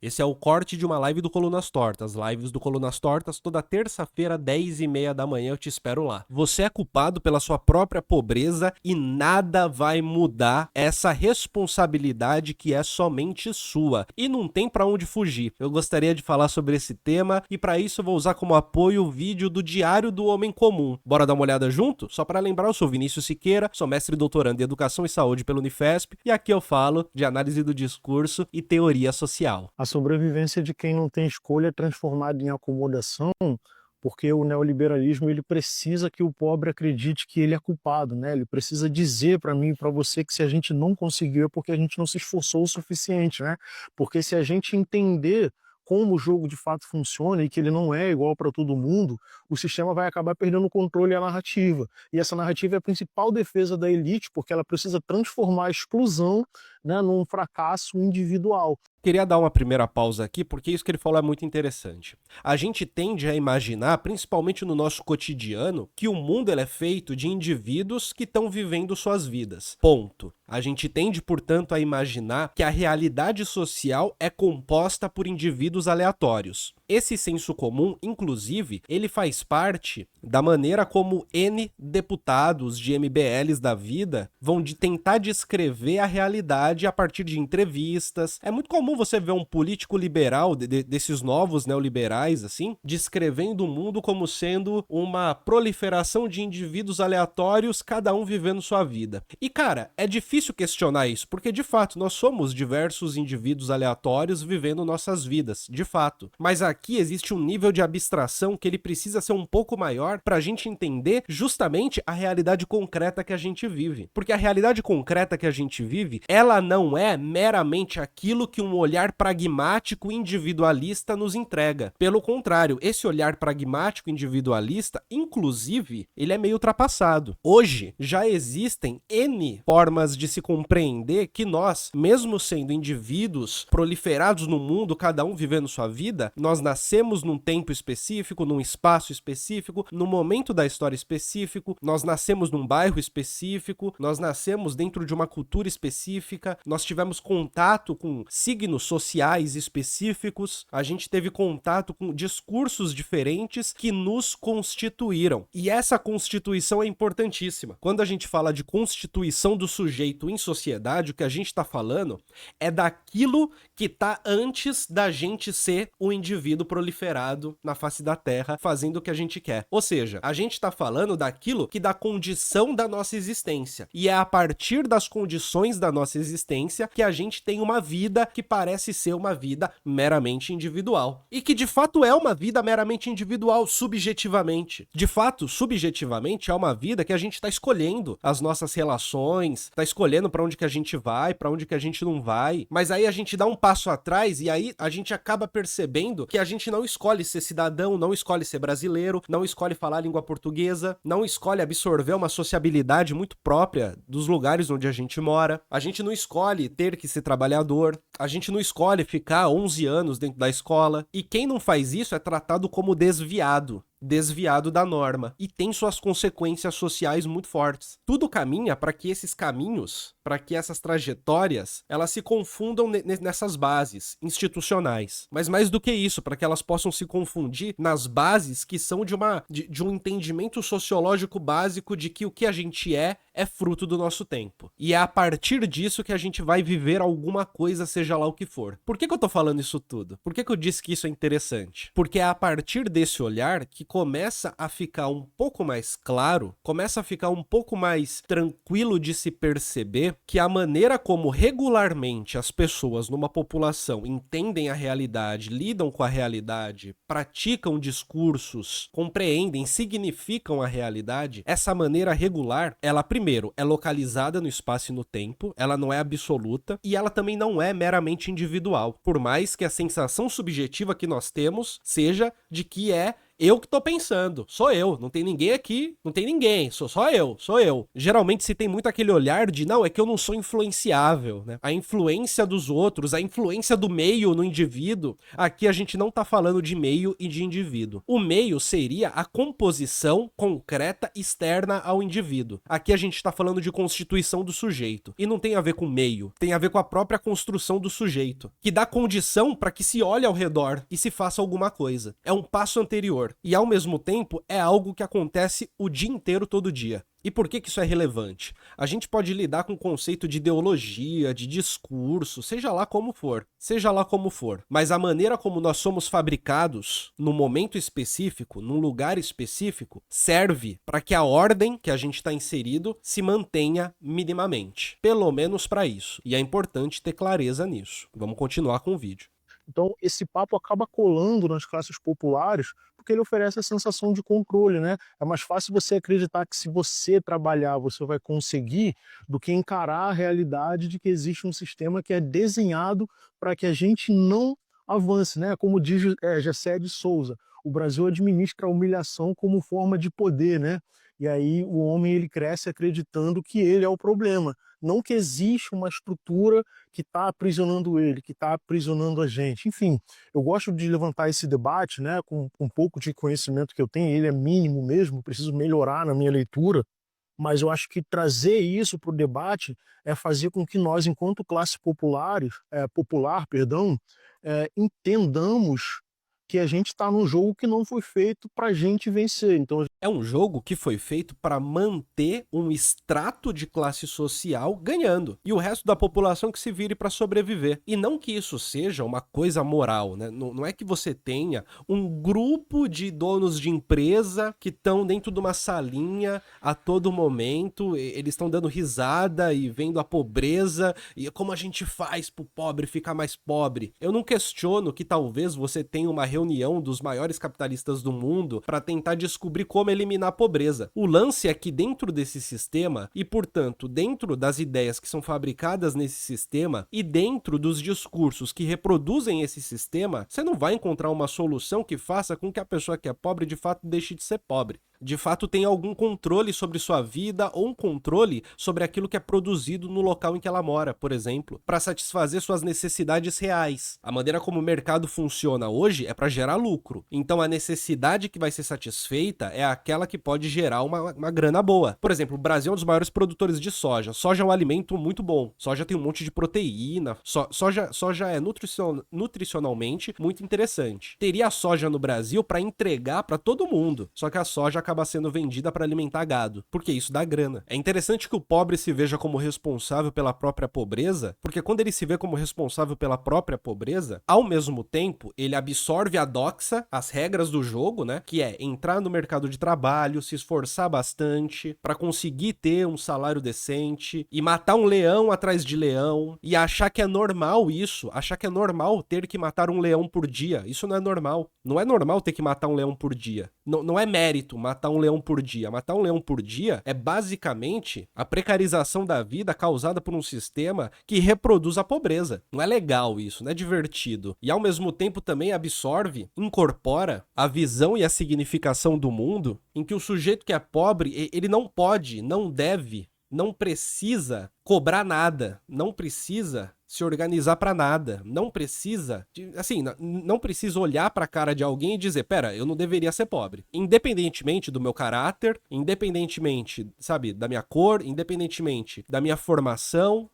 Esse é o corte de uma live do Colunas Tortas. Lives do Colunas Tortas toda terça-feira, 10h30 da manhã, eu te espero lá. Você é culpado pela sua própria pobreza e nada vai mudar essa responsabilidade que é somente sua. E não tem pra onde fugir. Eu gostaria de falar sobre esse tema e para isso eu vou usar como apoio o vídeo do Diário do Homem Comum. Bora dar uma olhada junto? Só para lembrar, eu sou Vinícius Siqueira, sou mestre e doutorando em Educação e Saúde pela Unifesp e aqui eu falo de análise do discurso e teoria social. A sobrevivência de quem não tem escolha é transformada em acomodação, porque o neoliberalismo ele precisa que o pobre acredite que ele é culpado, né? Ele precisa dizer para mim e para você que se a gente não conseguiu é porque a gente não se esforçou o suficiente, né? Porque se a gente entender como o jogo de fato funciona e que ele não é igual para todo mundo, o sistema vai acabar perdendo o controle e a narrativa. E essa narrativa é a principal defesa da elite, porque ela precisa transformar a exclusão, né, num fracasso individual. Queria dar uma primeira pausa aqui, porque isso que ele falou é muito interessante. A gente tende a imaginar, principalmente no nosso cotidiano, que o mundo ele é feito de indivíduos que estão vivendo suas vidas. Ponto. A gente tende, portanto, a imaginar que a realidade social é composta por indivíduos aleatórios. Esse senso comum, inclusive, ele faz parte da maneira como N deputados de MBLs da vida vão tentar descrever a realidade a partir de entrevistas. É muito comum você ver um político liberal, desses novos neoliberais, assim, descrevendo o mundo como sendo uma proliferação de indivíduos aleatórios, cada um vivendo sua vida. E, cara, é difícil questionar isso, porque, de fato, nós somos diversos indivíduos aleatórios vivendo nossas vidas, de fato. Mas aqui existe um nível de abstração que ele precisa ser um pouco maior para a gente entender justamente a realidade concreta que a gente vive. Porque a realidade concreta que a gente vive, ela não é meramente aquilo que um olhar pragmático individualista nos entrega. Pelo contrário, esse olhar pragmático individualista, inclusive, ele é meio ultrapassado. Hoje, já existem N formas de se compreender que nós, mesmo sendo indivíduos proliferados no mundo, cada um vivendo sua vida, nós nascemos num tempo específico, num espaço específico, num momento da história específico, nós nascemos num bairro específico, nós nascemos dentro de uma cultura específica, nós tivemos contato com signos sociais específicos, a gente teve contato com discursos diferentes que nos constituíram. E essa constituição é importantíssima. Quando a gente fala de constituição do sujeito em sociedade, o que a gente está falando é daquilo que está antes da gente ser o indivíduo proliferado na face da Terra, fazendo o que a gente quer. Ou seja, a gente está falando daquilo que dá condição da nossa existência. E é a partir das condições da nossa existência que a gente tem uma vida que parece ser uma vida meramente individual. E que de fato é uma vida meramente individual, subjetivamente. De fato, subjetivamente é uma vida que a gente está escolhendo as nossas relações, está escolhendo para onde que a gente vai, para onde que a gente não vai. Mas aí a gente dá um passo atrás e aí a gente acaba percebendo que a gente não escolhe ser cidadão, não escolhe ser brasileiro, não escolhe falar a língua portuguesa, não escolhe absorver uma sociabilidade muito própria dos lugares onde a gente mora. A gente não escolhe ter que ser trabalhador, a gente não escolhe ficar 11 anos dentro da escola. E quem não faz isso é tratado como desviado da norma e tem suas consequências sociais muito fortes. Tudo caminha para que esses caminhos, para que essas trajetórias, elas se confundam nessas bases institucionais. Mas mais do que isso, para que elas possam se confundir nas bases que são de um entendimento sociológico básico de que o que a gente é fruto do nosso tempo. E é a partir disso que a gente vai viver alguma coisa, seja lá o que for. Por que eu tô falando isso tudo? Por que eu disse que isso é interessante? Porque é a partir desse olhar que começa a ficar um pouco mais claro, começa a ficar um pouco mais tranquilo de se perceber que a maneira como regularmente as pessoas numa população entendem a realidade, lidam com a realidade, praticam discursos, compreendem, significam a realidade, essa maneira regular, ela primeiro é localizada no espaço e no tempo, ela não é absoluta e ela também não é meramente individual, por mais que a sensação subjetiva que nós temos seja de que é Eu que tô pensando, sou eu, não tem ninguém aqui, não tem ninguém, sou só eu, sou eu. Geralmente se tem muito aquele olhar de, não, é que eu não sou influenciável, né? A influência dos outros, a influência do meio no indivíduo, aqui a gente não tá falando de meio e de indivíduo. O meio seria a composição concreta externa ao indivíduo. Aqui a gente tá falando de constituição do sujeito, e não tem a ver com meio, tem a ver com a própria construção do sujeito, que dá condição para que se olhe ao redor e se faça alguma coisa. É um passo anterior. E ao mesmo tempo é algo que acontece o dia inteiro, todo dia. E por que isso é relevante? A gente pode lidar com o conceito de ideologia, de discurso, seja lá como for. Seja lá como for. Mas a maneira como nós somos fabricados, num momento específico, num lugar específico, serve para que a ordem que a gente está inserido se mantenha minimamente. Pelo menos para isso. E é importante ter clareza nisso. Vamos continuar com o vídeo. Então, esse papo acaba colando nas classes populares porque ele oferece a sensação de controle, né? É mais fácil você acreditar que se você trabalhar, você vai conseguir, do que encarar a realidade de que existe um sistema que é desenhado para que a gente não avance, né? Como diz Gessé de Souza, o Brasil administra a humilhação como forma de poder, né? E aí o homem ele cresce acreditando que ele é o problema, não que existe uma estrutura que está aprisionando ele, que está aprisionando a gente. Enfim, eu gosto de levantar esse debate, né, com um pouco de conhecimento que eu tenho, ele é mínimo mesmo, preciso melhorar na minha leitura, mas eu acho que trazer isso para o debate é fazer com que nós, enquanto classe popular, entendamos que a gente está num jogo que não foi feito para a gente vencer. Então, é um jogo que foi feito para manter um extrato de classe social ganhando e o resto da população que se vire para sobreviver. E não que isso seja uma coisa moral, né? Não é que você tenha um grupo de donos de empresa que estão dentro de uma salinha a todo momento, eles estão dando risada e vendo a pobreza e como a gente faz pro pobre ficar mais pobre. Eu não questiono que talvez você tenha uma reunião dos maiores capitalistas do mundo para tentar descobrir como eliminar a pobreza. O lance é que dentro desse sistema, e portanto dentro das ideias que são fabricadas nesse sistema, e dentro dos discursos que reproduzem esse sistema, você não vai encontrar uma solução que faça com que a pessoa que é pobre de fato deixe de ser pobre. De fato tenha algum controle sobre sua vida ou um controle sobre aquilo que é produzido no local em que ela mora, por exemplo, para satisfazer suas necessidades reais. A maneira como o mercado funciona hoje é para gerar lucro. Então a necessidade que vai ser satisfeita é aquela que pode gerar uma grana boa. Por exemplo, o Brasil é um dos maiores produtores de soja. Soja é um alimento muito bom. Soja tem um monte de proteína. Soja é nutricionalmente muito interessante. Teria a soja no Brasil para entregar para todo mundo. Só que a soja acaba sendo vendida para alimentar gado, porque isso dá grana. É interessante que o pobre se veja como responsável pela própria pobreza, porque quando ele se vê como responsável pela própria pobreza, ao mesmo tempo, ele absorve a doxa, as regras do jogo, né, que é entrar no mercado de trabalho, se esforçar bastante para conseguir ter um salário decente e matar um leão atrás de leão e achar que é normal isso, achar que é normal ter que matar um leão por dia. Isso não é normal. Não é normal ter que matar um leão por dia. Não é mérito matar um leão por dia. Matar um leão por dia é basicamente a precarização da vida causada por um sistema que reproduz a pobreza. Não é legal isso, não é divertido. E ao mesmo tempo também absorve, incorpora a visão e a significação do mundo em que o sujeito que é pobre, ele não pode, não deve, não precisa cobrar nada, não precisa se organizar pra nada, não precisa, assim, não precisa olhar pra cara de alguém e dizer, pera, eu não deveria ser pobre. Independentemente do meu caráter, independentemente, sabe, da minha cor, independentemente da minha formação,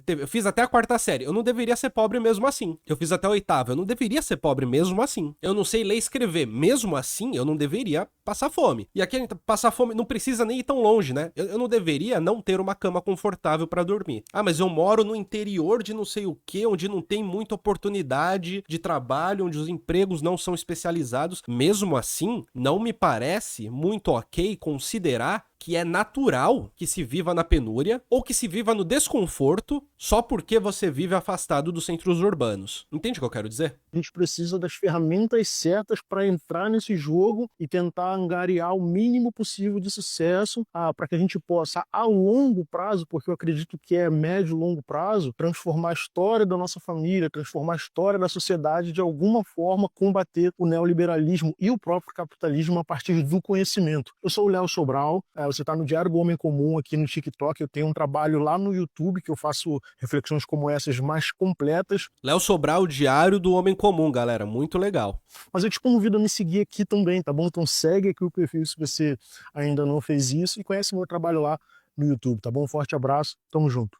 eu fiz até a 4ª série, eu não deveria ser pobre mesmo assim. Eu fiz até a 8ª, eu não deveria ser pobre mesmo assim. Eu não sei ler e escrever, mesmo assim, eu não deveria passar fome. E aqui, passar fome não precisa nem ir tão longe, né? Eu não deveria não ter uma cama confortável pra dormir. Ah, mas eu moro no interior de não sei o que, onde não tem muita oportunidade de trabalho, onde os empregos não são especializados. Mesmo assim, não me parece muito ok considerar que é natural que se viva na penúria ou que se viva no desconforto só porque você vive afastado dos centros urbanos. Entende o que eu quero dizer? A gente precisa das ferramentas certas para entrar nesse jogo e tentar angariar o mínimo possível de sucesso, para que a gente possa, a longo prazo, porque eu acredito que é médio e longo prazo, transformar a história da nossa família, transformar a história da sociedade, de alguma forma combater o neoliberalismo e o próprio capitalismo a partir do conhecimento. Eu sou o Léo Sobral, você está no Diário do Homem Comum aqui no TikTok, eu tenho um trabalho lá no YouTube que eu faço reflexões como essas mais completas. Léo Sobral, Diário do Homem Comum, galera, muito legal. Mas eu te convido a me seguir aqui também, tá bom? Então segue aqui o perfil se você ainda não fez isso e conhece meu trabalho lá no YouTube, tá bom? Forte abraço, tamo junto.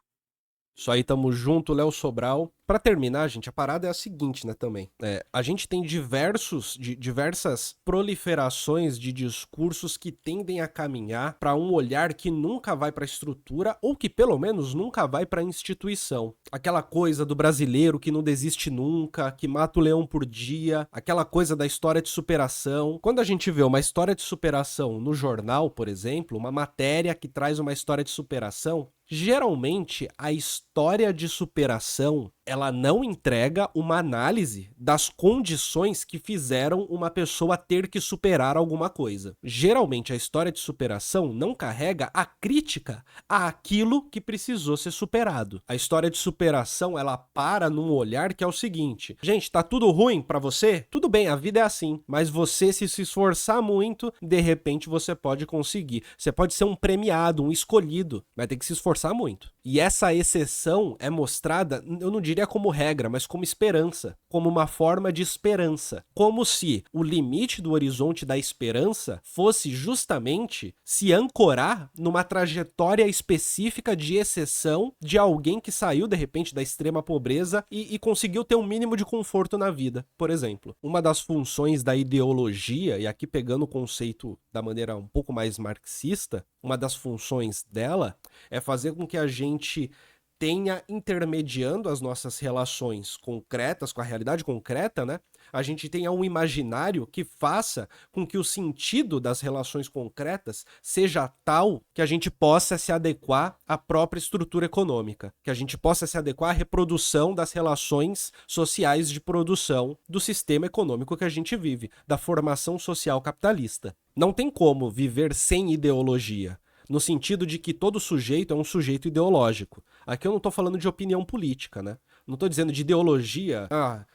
Isso aí, tamo junto, Léo Sobral. Pra terminar, gente, a parada é a seguinte, né, também. A gente tem diversas proliferações de discursos que tendem a caminhar para um olhar que nunca vai pra estrutura ou que pelo menos nunca vai pra instituição. Aquela coisa do brasileiro que não desiste nunca, que mata o leão por dia, aquela coisa da história de superação. Quando a gente vê uma história de superação no jornal, por exemplo, uma matéria que traz uma história de superação, geralmente a história de superação ela não entrega uma análise das condições que fizeram uma pessoa ter que superar alguma coisa. Geralmente, a história de superação não carrega a crítica àquilo que precisou ser superado. A história de superação, ela para num olhar que é o seguinte: gente, tá tudo ruim pra você? Tudo bem, a vida é assim, mas você se esforçar muito, de repente você pode conseguir. Você pode ser um premiado, um escolhido, vai ter que se esforçar muito. E essa exceção é mostrada, eu não diria como regra, mas como esperança, como uma forma de esperança. Como se o limite do horizonte da esperança fosse justamente se ancorar numa trajetória específica de exceção de alguém que saiu, de repente, da extrema pobreza e conseguiu ter um mínimo de conforto na vida, por exemplo. Uma das funções da ideologia, e aqui pegando o conceito da maneira um pouco mais marxista, uma das funções dela é fazer com que a gente tenha intermediando as nossas relações concretas, com a realidade concreta, né? A gente tenha um imaginário que faça com que o sentido das relações concretas seja tal que a gente possa se adequar à própria estrutura econômica, que a gente possa se adequar à reprodução das relações sociais de produção do sistema econômico que a gente vive, da formação social capitalista. Não tem como viver sem ideologia, no sentido de que todo sujeito é um sujeito ideológico. Aqui eu não estou falando de opinião política, né? Não estou dizendo de ideologia,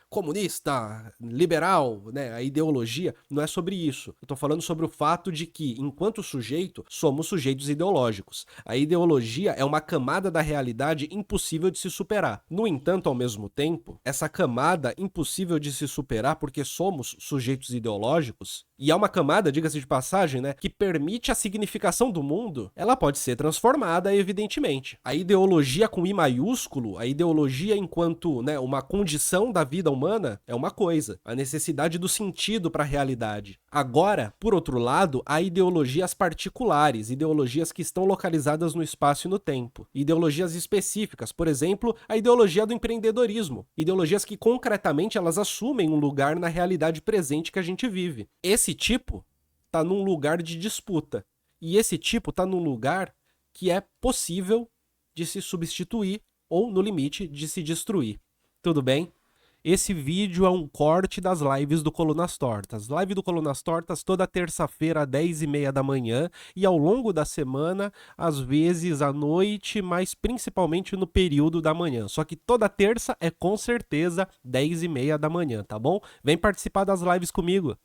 comunista, liberal, né? A ideologia não é sobre isso. Eu estou falando sobre o fato de que, enquanto sujeito, somos sujeitos ideológicos. A ideologia é uma camada da realidade impossível de se superar. No entanto, ao mesmo tempo, essa camada impossível de se superar porque somos sujeitos ideológicos, e é uma camada, diga-se de passagem, né, que permite a significação do mundo, ela pode ser transformada, evidentemente. A ideologia com I maiúsculo, a ideologia enquanto, né, uma condição da vida humana, é uma coisa. A necessidade do sentido para a realidade. Agora, por outro lado, há ideologias particulares, ideologias que estão localizadas no espaço e no tempo. Ideologias específicas, por exemplo, a ideologia do empreendedorismo. Ideologias que concretamente elas assumem um lugar na realidade presente que a gente vive. Esse tipo está num lugar de disputa. E esse tipo está num lugar que é possível de se substituir ou, no limite, de se destruir. Tudo bem? Esse vídeo é um corte das lives do Colunas Tortas. Live do Colunas Tortas toda terça-feira, às 10h30 da manhã. E ao longo da semana, às vezes à noite, mas principalmente no período da manhã. Só que toda terça é com certeza 10h30 da manhã, tá bom? Vem participar das lives comigo.